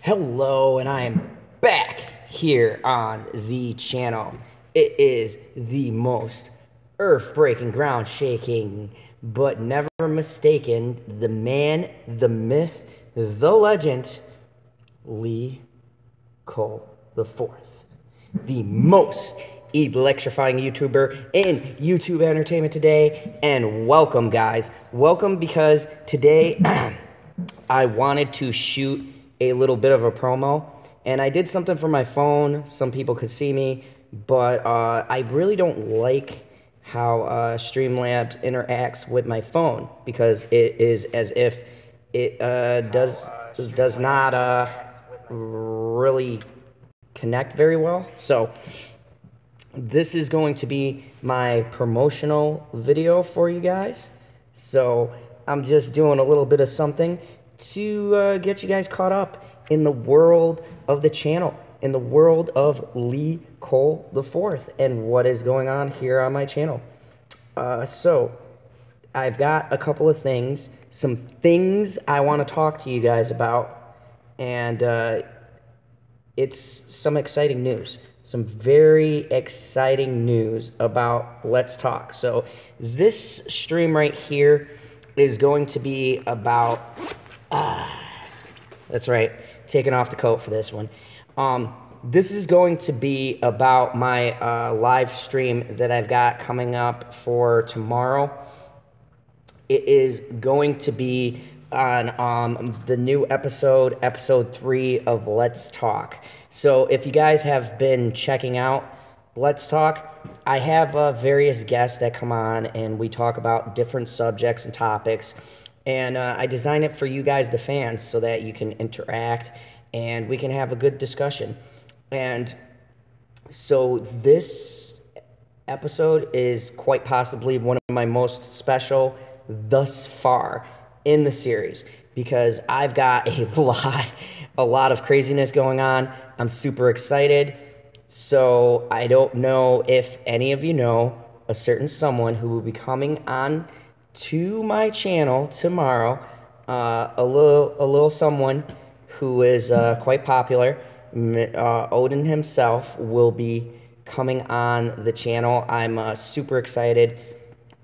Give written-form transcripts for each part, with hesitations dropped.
Hello, and I am back here on the channel. It is the most earth-breaking, ground-shaking, but never mistaken, the man, the myth, the legend, Lee Cole the Fourth, the most electrifying YouTuber in YouTube entertainment today. And welcome, guys. Welcome, because today I wanted to shoot a little bit of a promo, and I did something for my phone. Some people could see me, but I really don't like how Streamlabs interacts with my phone, because it is as if it does not really connect very well. So this is going to be my promotional video for you guys. So I'm just doing a little bit of something to get you guys caught up in the world of the channel, in the world of Lee Cole the Fourth, and what is going on here on my channel. So I've got a couple of things, some things I want to talk to you guys about, and it's some exciting news. Some very exciting news about Let's Talk. So this stream right here is going to be about... that's right, taking off the coat for this one. This is going to be about my live stream that I've got coming up for tomorrow. It is going to be on the new episode 3 of Let's Talk. So if you guys have been checking out Let's Talk, I have various guests that come on, and we talk about different subjects and topics. And I design it for you guys, the fans, so that you can interact and we can have a good discussion. And so this episode is quite possibly one of my most special thus far in the series, because I've got a lot of craziness going on. I'm super excited. So I don't know if any of you know a certain someone who will be coming on to my channel tomorrow, a little someone who is quite popular. Odin himself will be coming on the channel. I'm super excited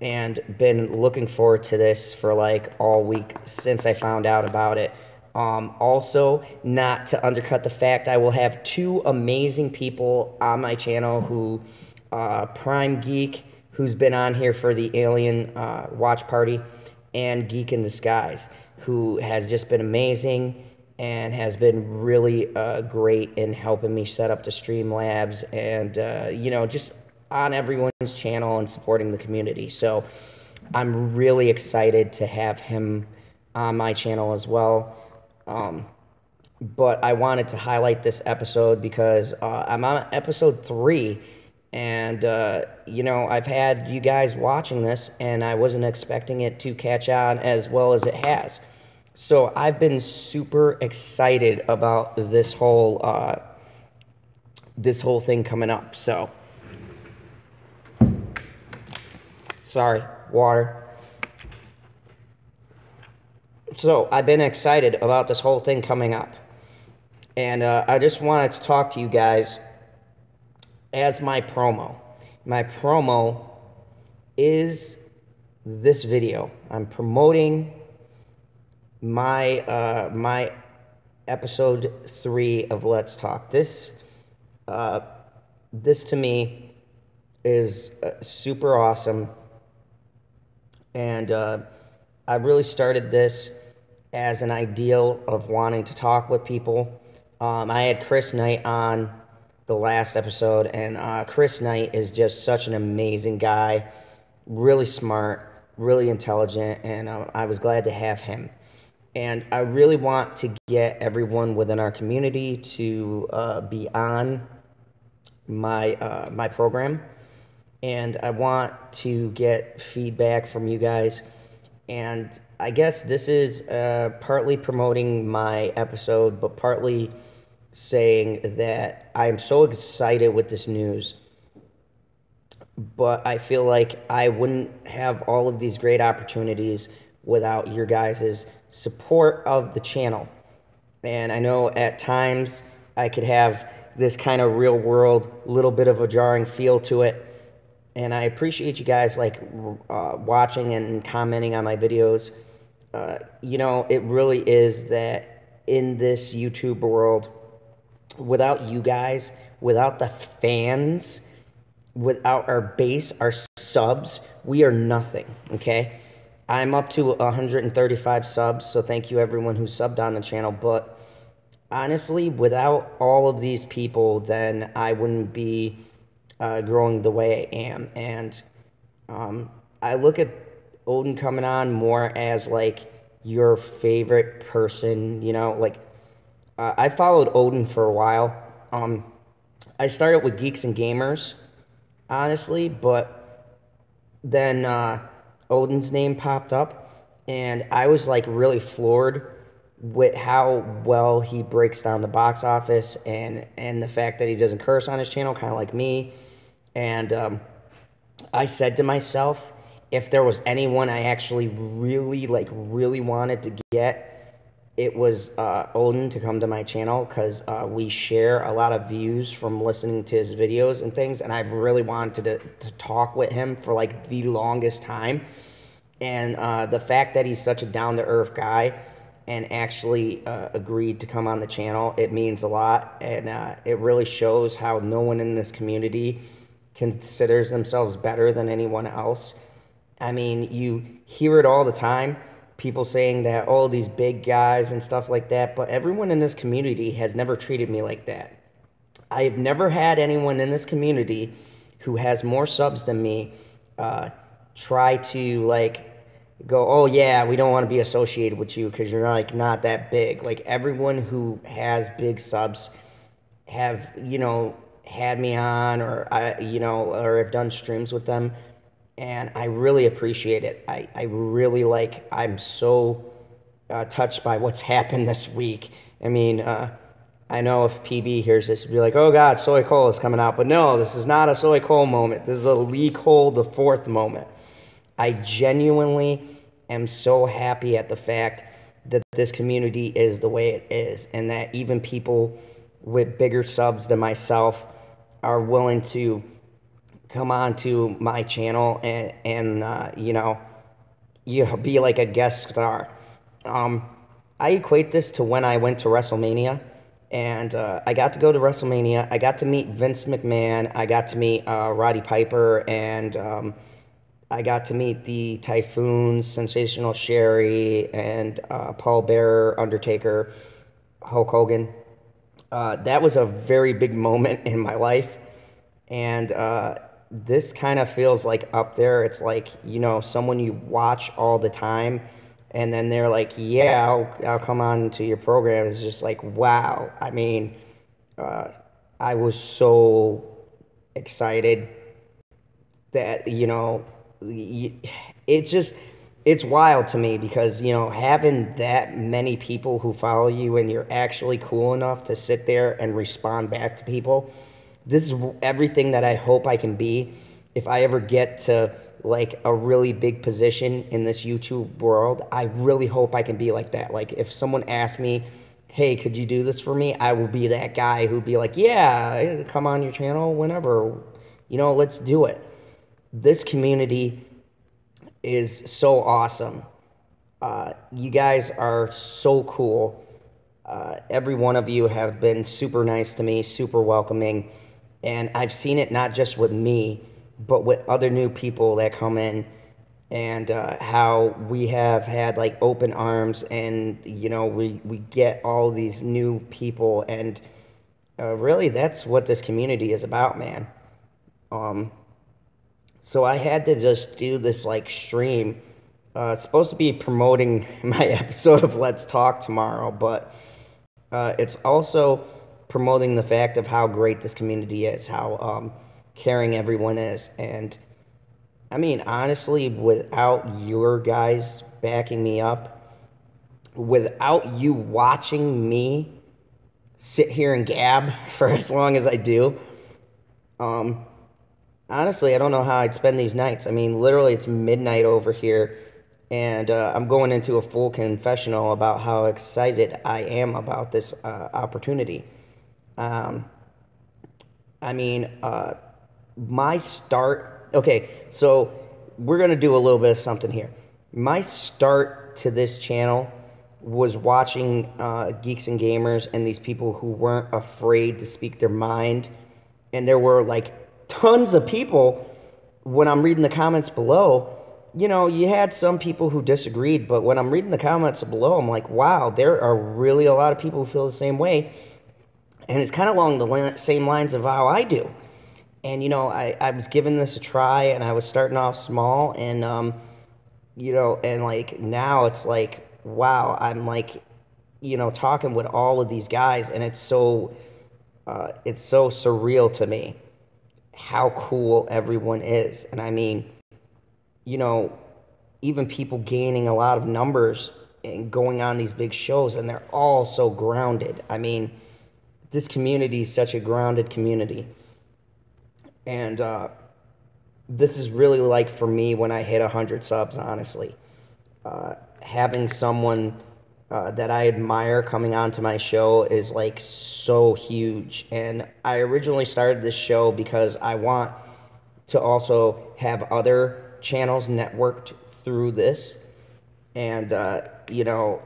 and been looking forward to this for like all week since I found out about it. Also, not to undercut the fact, I will have two amazing people on my channel who, Prime Geek, who's been on here for the Alien watch party, and Geek in Disguise, who has just been amazing and has been really great in helping me set up the Streamlabs and, you know, just on everyone's channel and supporting the community. So I'm really excited to have him on my channel as well. But I wanted to highlight this episode because I'm on episode 3. And, you know, I've had you guys watching this, and I wasn't expecting it to catch on as well as it has. So I've been super excited about this whole thing coming up. So, sorry, water. So I've been excited about this whole thing coming up. And I just wanted to talk to you guys as my promo. My promo is this video. I'm promoting my my episode 3 of Let's Talk. This to me is super awesome, and I really started this as an ideal of wanting to talk with people. I had Chris Knight on the last episode, and Chris Knight is just such an amazing guy, really smart, really intelligent, and I was glad to have him. And I really want to get everyone within our community to be on my my program, and I want to get feedback from you guys. And I guess this is partly promoting my episode, but partly saying that I am so excited with this news, but I feel like I wouldn't have all of these great opportunities without your guys' support of the channel. And I know at times I could have this kind of real world, little bit of a jarring feel to it. And I appreciate you guys like watching and commenting on my videos. It really is that in this YouTube world, without you guys, without the fans, without our base, our subs, we are nothing, okay? I'm up to 135 subs, so thank you everyone who subbed on the channel, but honestly, without all of these people, then I wouldn't be growing the way I am, and I look at Odin coming on more as, like, your favorite person, like, I followed Odin for a while. I started with Geeks and Gamers, honestly, but then Odin's name popped up, and I was like really floored with how well he breaks down the box office and the fact that he doesn't curse on his channel, kind of like me. And I said to myself, if there was anyone I actually really wanted to get, it was Odin to come to my channel, because we share a lot of views from listening to his videos and things, and I've really wanted to talk with him for like the longest time. And the fact that he's such a down-to-earth guy and actually agreed to come on the channel, it means a lot, and it really shows how no one in this community considers themselves better than anyone else. I mean, you hear it all the time, people saying that, oh, these big guys and stuff like that, but everyone in this community has never treated me like that. I have never had anyone in this community who has more subs than me try to, like, go, oh, yeah, we don't want to be associated with you because you're, like, not that big. Like, everyone who has big subs have, had me on, or, or have done streams with them, and I really appreciate it. I really, I'm so touched by what's happened this week. I mean, I know if PB hears this, he'll be like, oh God, Soy Cole is coming out. But no, this is not a Soy Cole moment. This is a Lee Cole the fourth moment. I genuinely am so happy at the fact that this community is the way it is, and that even people with bigger subs than myself are willing to come on to my channel and be like a guest star. I equate this to when I went to WrestleMania, and I got to go to WrestleMania. I got to meet Vince McMahon. I got to meet Roddy Piper, and I got to meet the Typhoons, Sensational Sherry, and Paul Bearer, Undertaker, Hulk Hogan. That was a very big moment in my life, and this kind of feels like up there. It's like, someone you watch all the time, and then they're like, yeah, I'll come on to your program. It's just like, wow. I mean, I was so excited that, it's wild to me, because, having that many people who follow you and you're actually cool enough to sit there and respond back to people, this is everything that I hope I can be if I ever get to, like, a really big position in this YouTube world. I really hope I can be like that. Like, if someone asks me, hey, could you do this for me? I will be that guy who'd be like, yeah, come on your channel whenever. Let's do it. This community is so awesome. You guys are so cool. Every one of you have been super nice to me, super welcoming. And I've seen it not just with me, but with other new people that come in, and how we have had, like, open arms, and, we get all these new people, and really that's what this community is about, man. So I had to just do this, like, stream. It's supposed to be promoting my episode of Let's Talk tomorrow, but it's also promoting the fact of how great this community is, how caring everyone is. And I mean, honestly, without your guys backing me up, without you watching me sit here and gab for as long as I do, honestly, I don't know how I'd spend these nights. I mean, literally, it's midnight over here, and I'm going into a full confessional about how excited I am about this opportunity. Um, I mean, my start. Okay, so we're gonna do a little bit of something here. My start to this channel was watching Geeks and Gamers and these people who weren't afraid to speak their mind, and there were like tons of people. When I'm reading the comments below, you had some people who disagreed, but when I'm reading the comments below, I'm like, wow, there are really a lot of people who feel the same way, and it's kind of along the same lines of how I do. And I was giving this a try, and I was starting off small, and and like now it's like, wow, I'm like, talking with all of these guys, and it's so surreal to me how cool everyone is. And I mean, even people gaining a lot of numbers and going on these big shows, and they're all so grounded. I mean, this community is such a grounded community. And this is really like for me when I hit 100 subs, honestly. Having someone that I admire coming onto my show is like so huge. And I originally started this show because I want to also have other channels networked through this. And,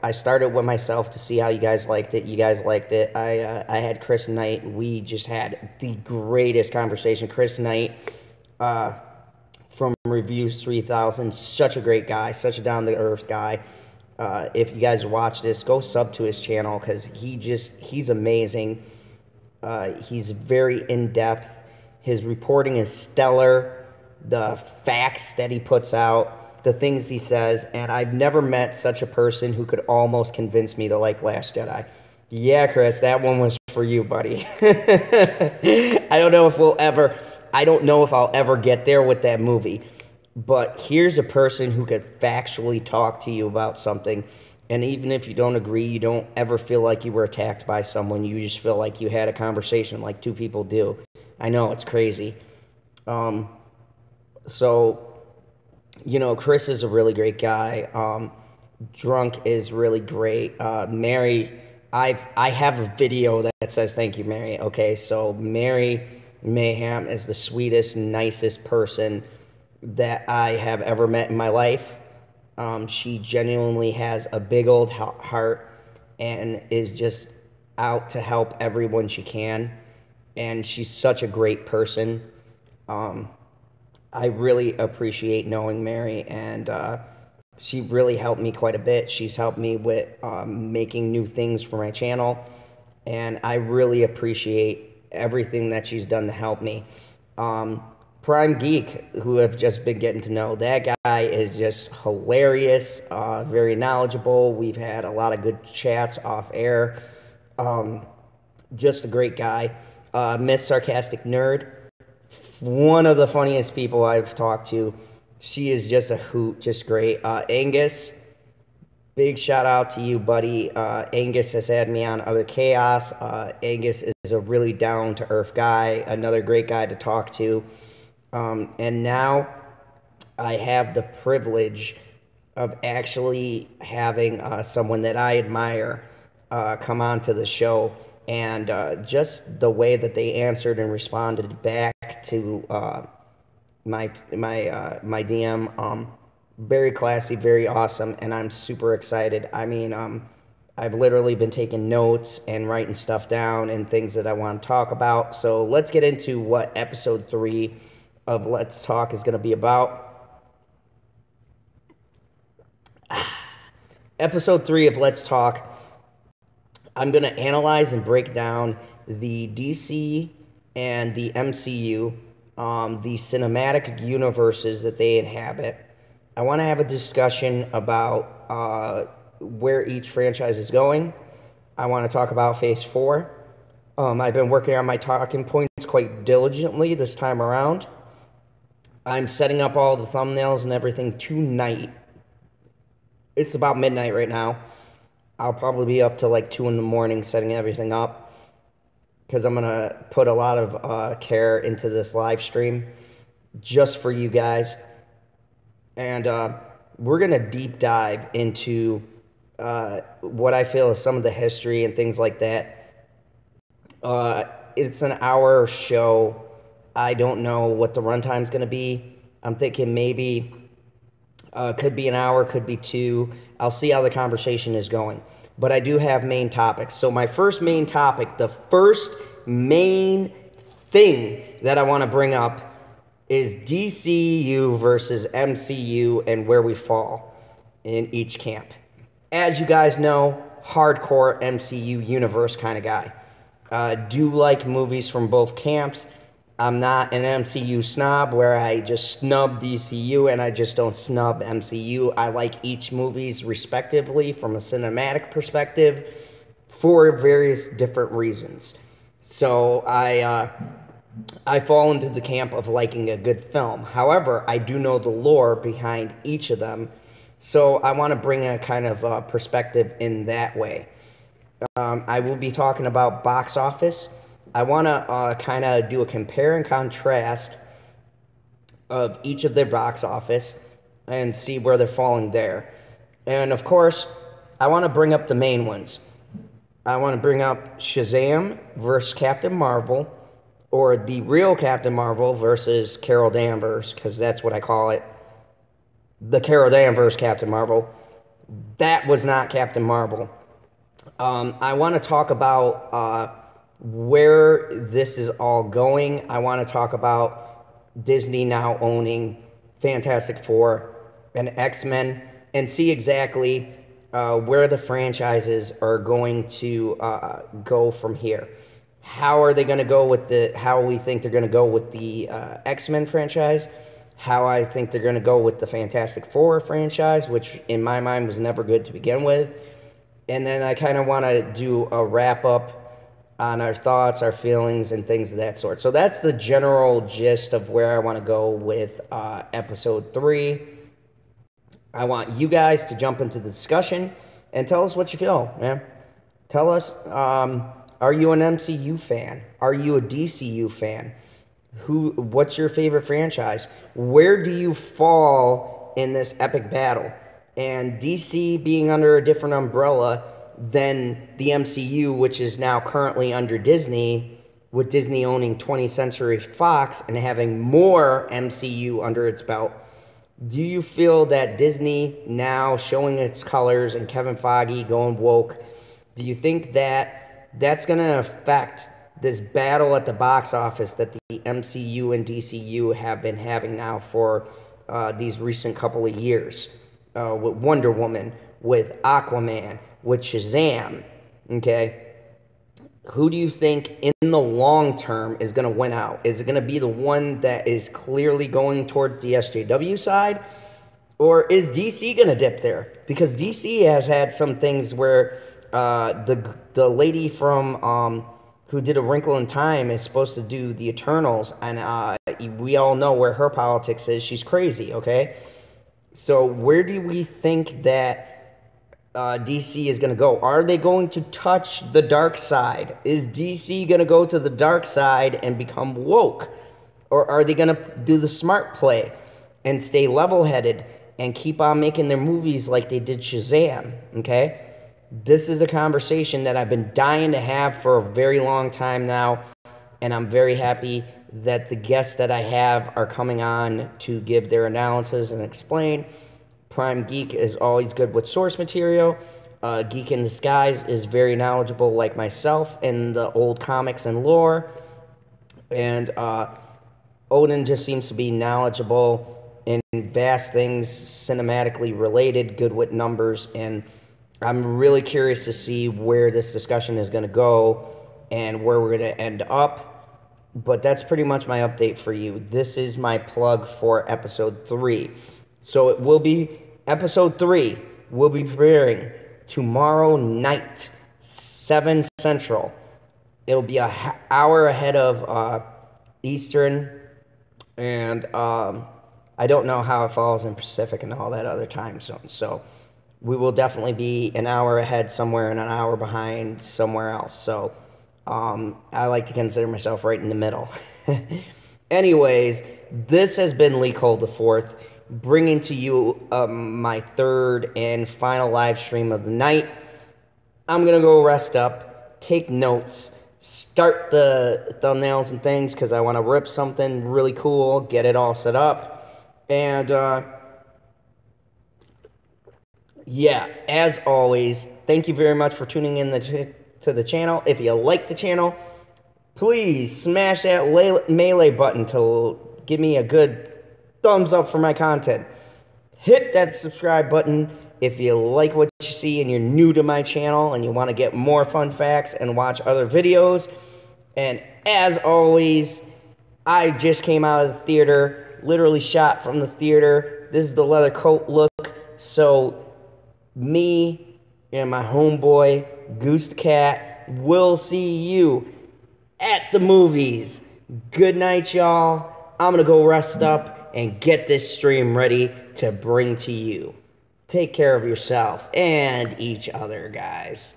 I started with myself to see how you guys liked it. You guys liked it. I had Chris Knight. We just had the greatest conversation. Chris Knight from Reviews 3000, such a great guy, such a down-to-earth guy. If you guys watch this, go sub to his channel because he's amazing. He's very in-depth. His reporting is stellar. The facts that he puts out, the things he says, and I've never met such a person who could almost convince me to like Last Jedi. Yeah, Chris, that one was for you, buddy. I don't know if I'll ever get there with that movie, but here's a person who could factually talk to you about something, and even if you don't agree, you don't ever feel like you were attacked by someone. You just feel like you had a conversation like two people do. I know, it's crazy. So, Chris is a really great guy. Drunk is really great. Mary, I have a video that says thank you, Mary. Okay, so Mary Mayhem is the sweetest, nicest person that I have ever met in my life. She genuinely has a big old heart and is just out to help everyone she can. And she's such a great person. I really appreciate knowing Mary, and she really helped me quite a bit. She's helped me with making new things for my channel, and I really appreciate everything that she's done to help me. Prime Geek, who I've just been getting to know, that guy is just hilarious, very knowledgeable. We've had a lot of good chats off air. Just a great guy. Miss Sarcastic Nerd, one of the funniest people I've talked to. She is just a hoot, just great. Angus, big shout out to you, buddy. Angus has had me on Other Chaos. Angus is a really down-to-earth guy, another great guy to talk to. And now I have the privilege of actually having someone that I admire come on to the show. And just the way that they answered and responded back to my DM, very classy, very awesome, and I'm super excited. I mean, I've literally been taking notes and writing stuff down and things that I want to talk about. So let's get into what episode 3 of Let's Talk is going to be about. Episode 3 of Let's Talk, I'm going to analyze and break down the DC and the MCU, the cinematic universes that they inhabit. I want to have a discussion about where each franchise is going. I want to talk about Phase 4. I've been working on my talking points quite diligently this time around. I'm setting up all the thumbnails and everything tonight. It's about midnight right now. I'll probably be up till like 2 in the morning setting everything up, because I'm going to put a lot of care into this live stream just for you guys. And we're going to deep dive into what I feel is some of the history and things like that. It's an hour show. I don't know what the runtime's going to be. I'm thinking maybe could be an hour, could be 2. I'll see how the conversation is going. But I do have main topics. So my first main topic, the first main thing that I want to bring up is DCU versus MCU and where we fall in each camp. As you guys know, hardcore MCU universe kind of guy. Do like movies from both camps. I'm not an MCU snob where I just snub DCU and I just don't snub MCU. I like each movies respectively from a cinematic perspective for various different reasons. So I fall into the camp of liking a good film. However, I do know the lore behind each of them. So I want to bring a kind of perspective in that way. I will be talking about box office. I want to kind of do a compare and contrast of each of their box office and see where they're falling there. And of course, I want to bring up the main ones. I want to bring up Shazam versus Captain Marvel, or the real Captain Marvel versus Carol Danvers, because that's what I call it. The Carol Danvers Captain Marvel. That was not Captain Marvel. I want to talk about where this is all going. I want to talk about Disney now owning Fantastic Four and X-Men and see exactly where the franchises are going to go from here. How are they going to go with how we think they're going to go with the X-Men franchise, how I think they're going to go with the Fantastic Four franchise, which in my mind was never good to begin with. And then I kind of want to do a wrap-up on our thoughts, our feelings, and things of that sort. So that's the general gist of where I want to go with episode 3. I want you guys to jump into the discussion and tell us what you feel, man. Tell us, are you an MCU fan? Are you a DCU fan? What's your favorite franchise? Where do you fall in this epic battle? And DC being under a different umbrella than the MCU, which is now currently under Disney, with Disney owning 20th Century Fox and having more MCU under its belt. Do you feel that Disney now showing its colors and Kevin Feige going woke, do you think that that's going to affect this battle at the box office that the MCU and DCU have been having now for these recent couple of years? With Wonder Woman, with Aquaman, with Shazam, okay? Who do you think in the long term is going to win out? Is it going to be the one that is clearly going towards the SJW side? Or is DC going to dip there? Because DC has had some things where the lady from who did A Wrinkle in Time is supposed to do the Eternals, and we all know where her politics is. She's crazy, okay? So where do we think that DC is going to go? Are they going to touch the dark side? Is DC going to go to the dark side and become woke? Or are they going to do the smart play and stay level-headed and keep on making their movies like they did Shazam, okay? This is a conversation that I've been dying to have for a very long time now, and I'm very happy that the guests that I have are coming on to give their analysis and explain. Prime Geek is always good with source material. Geek in Disguise is very knowledgeable like myself in the old comics and lore. And Odin just seems to be knowledgeable in vast things, cinematically related, good with numbers, and I'm really curious to see where this discussion is going to go and where we're going to end up. But that's pretty much my update for you. This is my plug for episode 3. So it will be episode 3. We'll be premiering tomorrow night, 7 Central. It'll be an hour ahead of Eastern. And I don't know how it falls in Pacific and all that other time zones. So we will definitely be an hour ahead somewhere and an hour behind somewhere else. So I like to consider myself right in the middle. Anyways, this has been Lee Cole IV. bringing to you my third and final live stream of the night. I'm going to go rest up, take notes, start the thumbnails and things because I want to rip something really cool, get it all set up. And, yeah, as always, thank you very much for tuning in to the channel. If you like the channel, please smash that melee button to give me a good thumbs up for my content. Hit that subscribe button if you like what you see and you're new to my channel and you want to get more fun facts and watch other videos. And as always, I just came out of the theater, literally shot from the theater. This is the leather coat look. So me and my homeboy, Goose the Cat, will see you at the movies. Good night, y'all. I'm going to go rest up and get this stream ready to bring to you. Take care of yourself and each other, guys.